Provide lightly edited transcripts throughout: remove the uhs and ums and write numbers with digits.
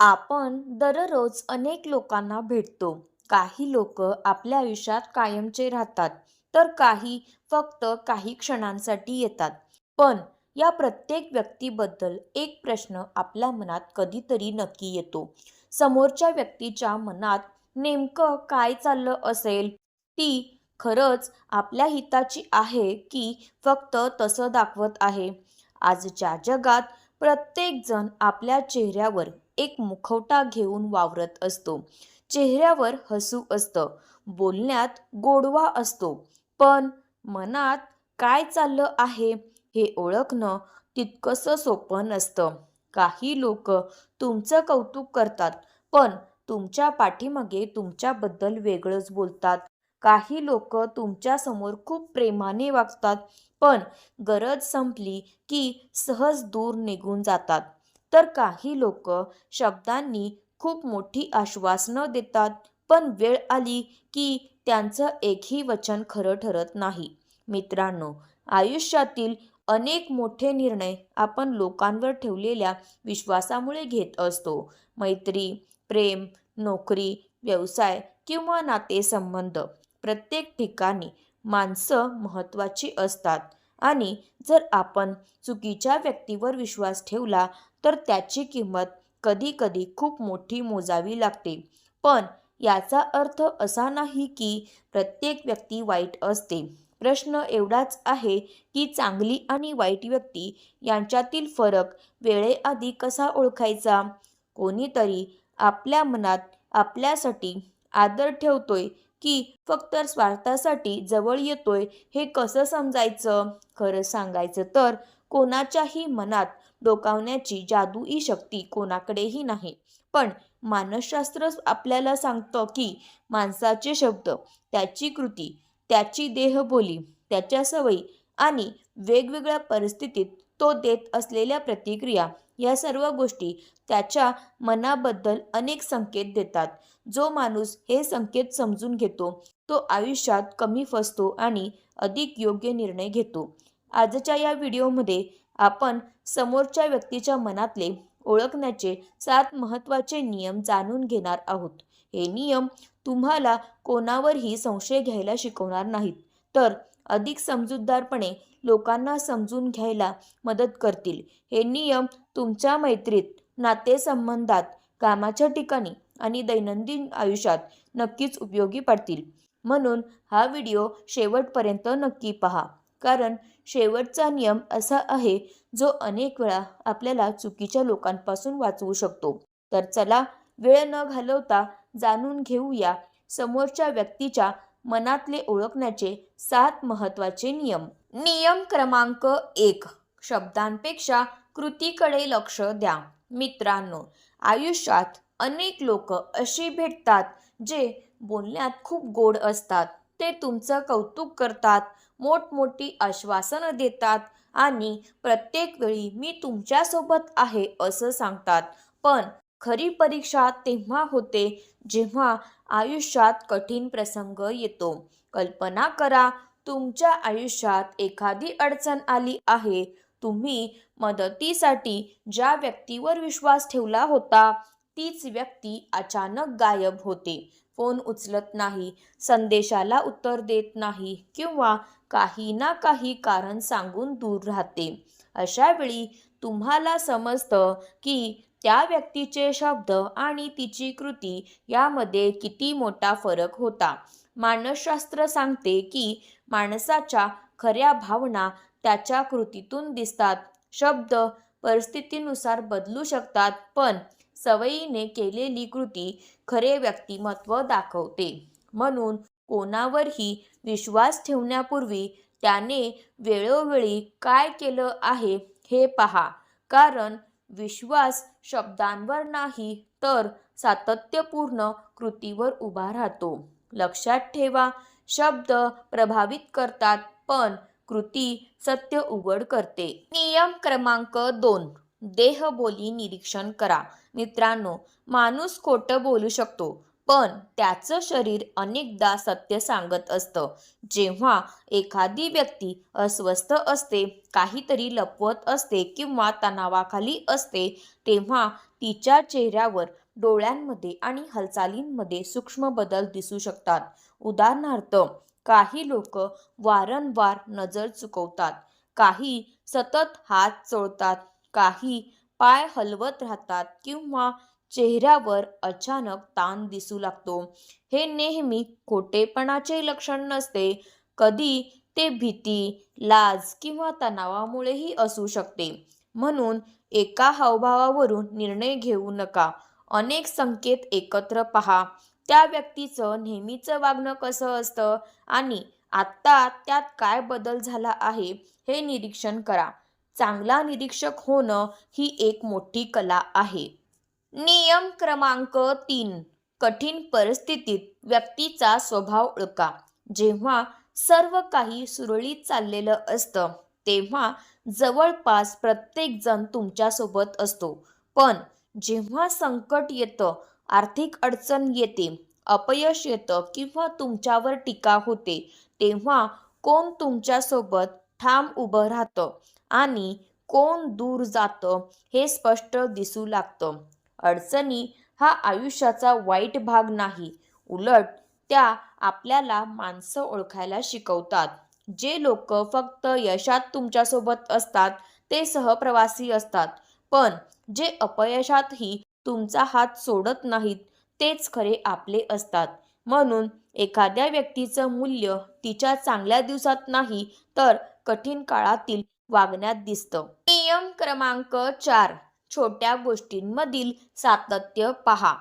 आपण दररोज अनेक लोकांना भेटतो. काही लोक आपल्या आयुष्यात कायमचे राहतात, तर काही फक्त काही क्षणांसाठी येतात. पण या प्रत्येक व्यक्तीबद्दल एक प्रश्न आपल्या मनात कधीतरी नक्की येतो. समोरच्या व्यक्तीच्या मनात नेमकं काय चाललं असेल? ती खरंच आपल्या हिताची आहे की फक्त तसं दाखवत आहे? आजच्या जगात प्रत्येक जण आपल्या चेहऱ्यावर एक मुखवटा घेऊन वावरत असतो. चेहऱ्यावर हसू असतं, बोलण्यात गोडवा असतो, पण मनात काय चाललं आहे हे ओळखणं तितकंसं सोपं नसतं. काही लोक तुमचं कौतुक करतात, पण तुमच्या पाठीमागे तुमच्याबद्दल वेगळंच बोलतात. काही लोक तुमच्या समोर खूप प्रेमाने वागतात, पण गरज संपली की सहज दूर निघून जातात. तर काही लोक शब्दांनी खूप मोठी आश्वासनं देतात, पण वेळ आली की त्यांचं एकही वचन खरं ठरत नाही. मित्रांनो, आयुष्यातील अनेक मोठे निर्णय आपण लोकांवर ठेवलेल्या विश्वासामुळे घेत असतो. मैत्री, प्रेम, नोकरी, व्यवसाय किंवा नातेसंबंध, प्रत्येक ठिकाणी माणसं महत्त्वाची असतात आणि जर आपण चुकीच्या व्यक्तीवर विश्वास ठेवला तर त्याची किंमत कधी-कधी खूप मोठी मोजावी लागते. पण याचा अर्थ असा नाही की प्रत्येक व्यक्ती वाईट असते. प्रश्न एवढाच आहे की चांगली आणि वाईट व्यक्ती यांच्यातील फरक वेळेआधी कसा ओळखायचा? कोणीतरी आपल्या मनात आपल्यासाठी आदर ठेवतोय की फक्त स्वार्थासाठी जवळ येतोय हे कसं समजायचं? खरं सांगायचं तर कोणाच्याही मनात डोकावण्याची जादुई शक्ती कोणाकडेही नाही. पण मानसशास्त्र आपल्याला सांगतं की माणसाचे शब्द, त्याची कृती, त्याची देहबोली, त्याच्या सवयी आणि वेगवेगळ्या परिस्थितीत तो देत असलेल्या प्रतिक्रिया, या सर्व गोष्टी त्याच्या मनाबद्दल अनेक संकेत देतात. जो माणूस हे संकेत समजून घेतो तो आयुष्यात कमी फसतो आणि अधिक योग्य निर्णय घेतो. आजच्या या व्हिडिओमध्ये आपण समोरच्या व्यक्तीच्या मनातले ओळखण्याचे 7 महत्त्वाचे नियम जाणून घेणार आहोत. हे नियम तुम्हाला कोणावरही संशय घ्यायला शिकवणार नाहीत, तर अधिक समजूतदारपणे लोकांना समजून घ्यायला मदत करतील. हे नियम तुमच्या मैत्रीत, नातेसंबंधात, कामाच्या ठिकाणी आणि दैनंदिन आयुष्यात नक्कीच उपयोगी पडतील. म्हणून हा व्हिडिओ शेवटपर्यंत नक्की पहा, कारण शेवटचा नियम असा आहे जो अनेक वेळा आपल्याला चुकीच्या लोकांपासून वाचवू शकतो. तर चला, वेळ न घालवता जाणून घेऊया समोरच्या व्यक्तीच्या मनातले ओळखण्याचे 7 महत्त्वाचे नियम. नियम क्रमांक 1. शब्दांपेक्षा कृतीकडे लक्ष द्या. मित्रांनो, आयुष्यात अनेक लोक अशी भेटतात जे बोलण्यात खूप गोड असतात. ते तुमचं कौतुक करतात, मोठमोठी आश्वासनं देतात आणि प्रत्येक वेळी मी तुमच्यासोबत आहे असं सांगतात. पण खरी परीक्षा तेव्हा होते जेव्हा आयुष्यात कठीण प्रसंग येतो. कल्पना करा, तुमच्या आयुष्यात एखादी अडचण आली आहे. तुम्ही मदतीसाठी ज्या व्यक्तीवर विश्वास ठेवला होता, तीच व्यक्ती अचानक गायब होते. फोन उचलत नाही, संदेशाला उत्तर देत नाही किंवा काही ना काही कारण सांगून दूर राहते. अशा वेळी तुम्हाला समजतं की त्या व्यक्तीचे शब्द आणि तिची कृती यामध्ये किती मोठा फरक होता. मानसशास्त्र सांगते की माणसाच्या खऱ्या भावना त्याच्या कृतीतून दिसतात. शब्द परिस्थितीनुसार बदलू शकतात, पण सवयीने केलेली कृती खरे व्यक्तिमत्व दाखवते. म्हणून कोणावरही विश्वास ठेवण्यापूर्वी त्याने वेळोवेळी काय केलं आहे हे पहा, कारण विश्वास शब्दांवर नाही तर सातत्यपूर्ण कृतीवर उभा राहतो. लक्षात ठेवा, शब्द प्रभावित करतात, पण कृती सत्य उघड करते. नियम क्रमांक 2. देहबोली निरीक्षण करा. मित्रांनो, माणूस खोटं बोलू शकतो, पण त्याचं शरीर अनेकदा सत्य सांगत असतं. जेव्हा एखादी व्यक्ती अस्वस्थ असते, काहीतरी लपवत असते किंवा तणावाखाली असते, तेव्हा तिच्या चेहऱ्यावर, डोळ्यांमध्ये आणि हालचालींमध्ये सूक्ष्म बदल दिसू शकतात. उदाहरणार्थ, काही लोक वारंवार नजर चुकवतात, काही सतत हात चोळतात, काही पाय हलवत राहतात किंवा चेहऱ्यावर अचानक ताण दिसू लागतो. हे नेहमी खोटेपणाचे लक्षण नसते. कधी ते भीती, लाज किंवा तणावामुळेही असू शकते. म्हणून एका हावभावावरून निर्णय घेऊ नका. अनेक संकेत एकत्र पहा. त्या व्यक्तीचं नेहमीचं वागणं कसं असतं आणि आत्ता त्यात काय बदल झाला आहे हे निरीक्षण करा. चांगला निरीक्षक होणं ही एक मोठी कला आहे. नियम क्रमांक 3. कठीण परिस्थितीत व्यक्तीचा स्वभाव ओळखा. जेव्हा सर्व काही सुरळीत चाललेलं असतं तेव्हा जवळपास प्रत्येक जण तुमच्यासोबत असतो. पण जेव्हा संकट येतं, आर्थिक अडचण येते, अपयश येतं किंवा तुमच्यावर टीका होते, तेव्हा कोण तुमच्यासोबत ठाम उभं राहतं आणि कोण दूर जातं हे स्पष्ट दिसू लागतं. अडचणी हा आयुष्याचा वाईट भाग नाही, उलट त्या आपल्याला माणसं ओळखायला शिकवतात. जे लोक फक्त यशात तुमच्यासोबत असतात ते सहप्रवासी असतात, पण जे अपयशातही तुमचा हात सोडत नाहीत तेच खरे आपले असतात. म्हणून एखाद्या व्यक्तीचं मूल्य तिच्या चांगल्या दिवसात नाही तर कठीण काळातील वागण्यात दिसतं. नियम क्रमांक 4. छोट्या गोष्टींमधील सातत्य पहा.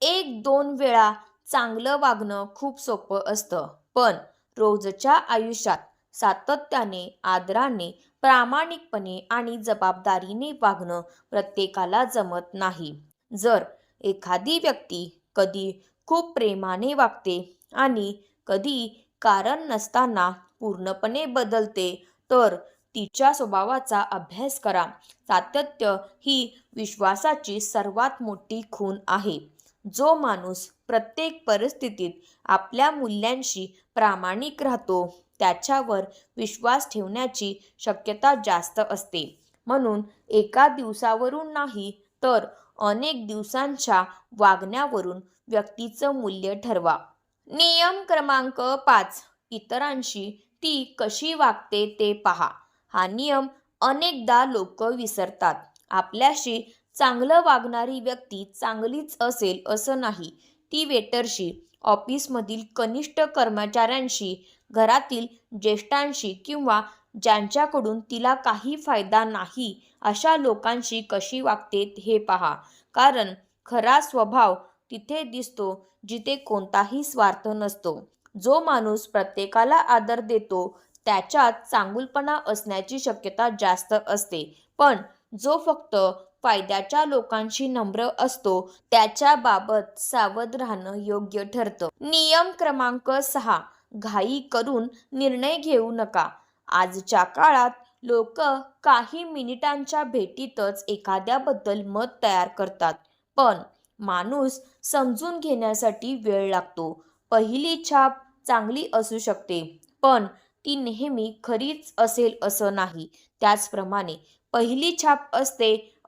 1-2 वेळा चांगलं वागणं खूप सोपं असतं, पण रोजच्या आयुष्यात सातत्याने, आदराने, प्रामाणिकपणे आणि जबाबदारीने वागणं प्रत्येकाला जमत नाही. जर एखादी व्यक्ती कधी खूप प्रेमाने वागते आणि कधी कारण नसताना पूर्णपणे बदलते, तर तिच्या स्वभावाचा अभ्यास करा. सातत्य ही विश्वासाची सर्वात मोठी खूण आहे. जो माणूस प्रत्येक परिस्थितीत आपल्या मूल्यांशी प्रामाणिक राहतो, त्याच्यावर विश्वास ठेवण्याची शक्यता जास्त असते. म्हणून एका दिवसावरून नाही तर अनेक दिवसांच्या वागण्यावरून व्यक्तीचं मूल्य ठरवा. नियम क्रमांक 5. इतरांशी ती कशी वागते ते पहा. हा नियम अनेकदा लोक विसरतात. आपल्याशी चांगलं वागणारी व्यक्ती चांगलीच असेल असं नाही. ती वेटरशी, ऑफिसमधील कनिष्ठ कर्मचाऱ्यांशी, घरातील ज्येष्ठांशी किंवा ज्यांच्याकडून तिला काही फायदा नाही अशा लोकांशी कशी वागते हे पहा. कारण खरा स्वभाव तिथे दिसतो जिथे कोणताही स्वार्थ नसतो. जो माणूस प्रत्येकाला आदर देतो त्याच्यात चांगुलपणा असण्याची शक्यता जास्त असते, पण जो फक्त फायद्याच्या लोकांशी नम्र असतो त्याच्या बाबत सावध राहणं योग्य ठरतं. नियम क्रमांक 6. घाई करून निर्णय घेऊ नका. आजच्या काळात लोक काही मिनिटांच्या भेटीतच एखाद्याबद्दल मत तयार करतात, पण माणूस समजून घेण्यासाठी वेळ लागतो. पहिली छाप चांगली असू शकते, पण ती नेहमी खरीच असेल असं नाही. त्याचप्रमाणे पहिली छाप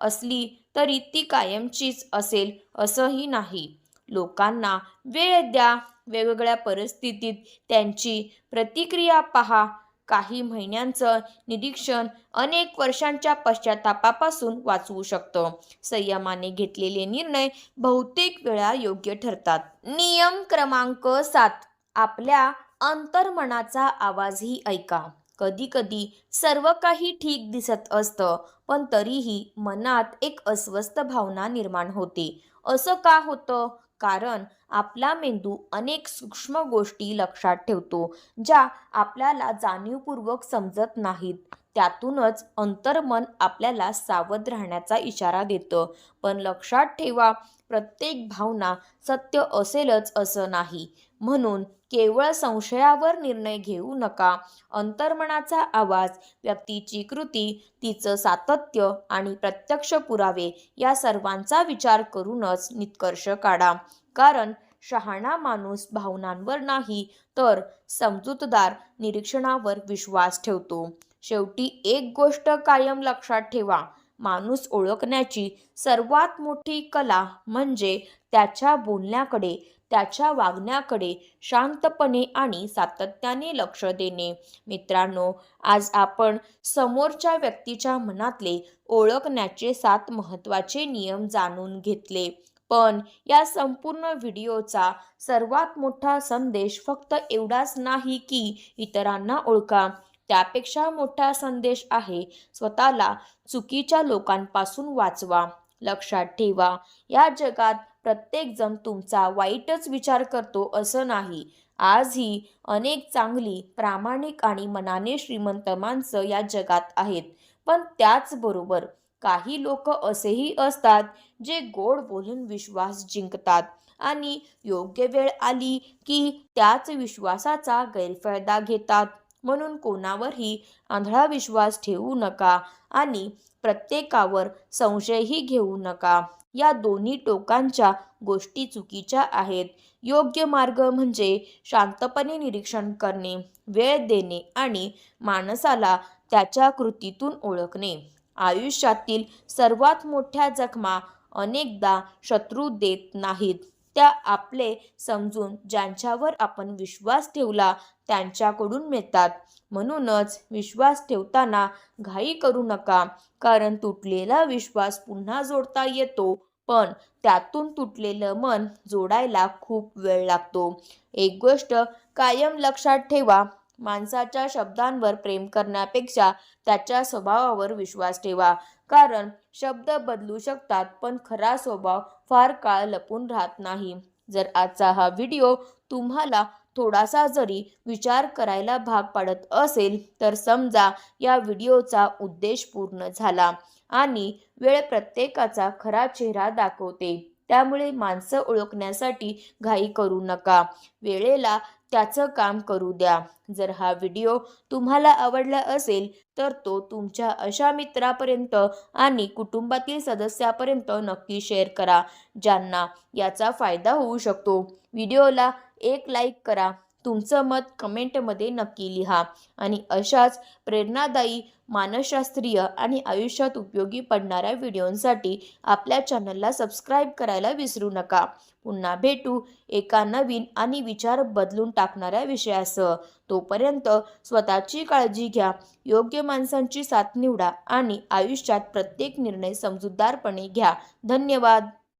असली तरी ती कायमचीच असेल असंही नाही. लोकांना वेळ द्या. वेगवेगळ्या परिस्थितीत त्यांची प्रतिक्रिया पहा. काही महिन्यांचं निरीक्षण अनेक वर्षांच्या पश्चातापापासून वाचवू शकतं. संयमाने घेतलेले निर्णय बहुतेक वेळा योग्य ठरतात. नियम क्रमांक 7. आपल्या अंतर्मनाचा आवाजही ऐका. कधीकधी सर्व काही ठीक दिसत असतं, पण तरीही मनात एक अस्वस्थ भावना निर्माण होते. असं का होतं? कारण आपला मेंदू अनेक सूक्ष्म गोष्टी लक्षात ठेवतो ज्या आपल्याला जाणीवपूर्वक समजत नाहीत. त्यातूनच अंतर्मन आपल्याला सावध राहण्याचा इशारा देतं. पण लक्षात ठेवा, प्रत्येक भावना सत्य असेलच असं नाही. म्हणून केवळ संशयावर निर्णय घेऊ नका. अंतर्मनाचा आवाज, व्यक्तीची कृती, तिचं सातत्य आणि प्रत्यक्ष पुरावे या सर्वांचा विचार करूनच निष्कर्ष काढा. कारण शहाणा माणूस भावनांवर नाही तर समजूतदार निरीक्षणावर विश्वास ठेवतो. शेवटी एक गोष्ट कायम लक्षात ठेवा, माणूस ओळखण्याची सर्वात मोठी कला म्हणजे त्याच्या बोलण्याकडे, त्याच्या वागण्याकडे शांतपणे आणि सातत्याने लक्ष देणे. मित्रांनो, आज आपण समोरच्या व्यक्तीच्या मनातले ओळखण्याचे 7 महत्त्वाचे नियम जाणून घेतले. पण या संपूर्ण व्हिडिओचा सर्वात मोठा संदेश फक्त एवढाच नाही की इतरांना ओळखा. त्यापेक्षा मोठा संदेश आहे, स्वतःला चुकीच्या लोकांपासून वाचवा. लक्षात ठेवा, या जगात प्रत्येकजण तुमचा वाईटच विचार करतो असं नाही. आजही अनेक चांगली, प्रामाणिक आणि मनाने श्रीमंत माणसं या जगात आहेत. पण त्याचबरोबर काही लोक असेही असतात जे गोड बोलून विश्वास जिंकतात आणि योग्य वेळ आली की त्याच विश्वासाचा गैरफायदा घेतात. म्हणून कोणावरही आंधळा विश्वास ठेवू नका आणि प्रत्येकावर संशयही घेऊ नका. या दोन्ही टोकांच्या गोष्टी चुकीच्या आहेत. योग्य मार्ग म्हणजे शांतपणे निरीक्षण करणे, वेळ देणे आणि माणसाला त्याच्या कृतीतून ओळखणे. आयुष्यातील सर्वात मोठ्या जखमा अनेकदा शत्रू देत नाहीत, त्या आपले समजून ज्यांच्यावर आपण विश्वास ठेवला त्यांच्याकडून मिळतात. म्हणूनच विश्वास ठेवताना घाई करू नका, कारण तुटलेला विश्वास पुन्हा जोडता येतो, पण त्यातून तुटलेलं मन जोडायला खूप वेळ लागतो. एक गोष्ट कायम लक्षात ठेवा, माणसाच्या शब्दांवर प्रेम करण्यापेक्षा त्याच्या स्वभावावर विश्वास ठेवा. कारण शब्द बदलू शकतात, पण खरा स्वभाव फार काळ लपून राहत नाही. जर आजचा हा व्हिडिओ तुम्हाला थोडासा जरी विचार करायला भाग पाडत असेल, तर समजा या व्हिडिओचा उद्देश पूर्ण झाला. आणि वेळ प्रत्येकाचा खरा चेहरा दाखवते. त्यामुळे माणसं ओळखण्यासाठी घाई करू नका. वेळेला त्याचं काम करू द्या. जर हा व्हिडिओ तुम्हाला आवडला असेल तर तो तुमच्या अशा मित्रापर्यंत आणि कुटुंबातील सदस्यापर्यंत नक्की शेअर करा, ज्यांना याचा फायदा होऊ शकतो. व्हिडिओला एक लाईक करा. तुमचं मत कमेंटमध्ये नक्की लिहा आणि अशाच प्रेरणादायी, मानसशास्त्रीय आणि आयुष्यात उपयोगी पडणाऱ्या व्हिडिओंसाठी आपल्या चॅनलला सबस्क्राईब करायला विसरू नका. पुन्हा भेटू एका नवीन आणि विचार बदलून टाकणाऱ्या विषयासह. तोपर्यंत स्वतःची काळजी घ्या, योग्य माणसांची साथ निवडा आणि आयुष्यात प्रत्येक निर्णय समजूतदारपणे घ्या. धन्यवाद.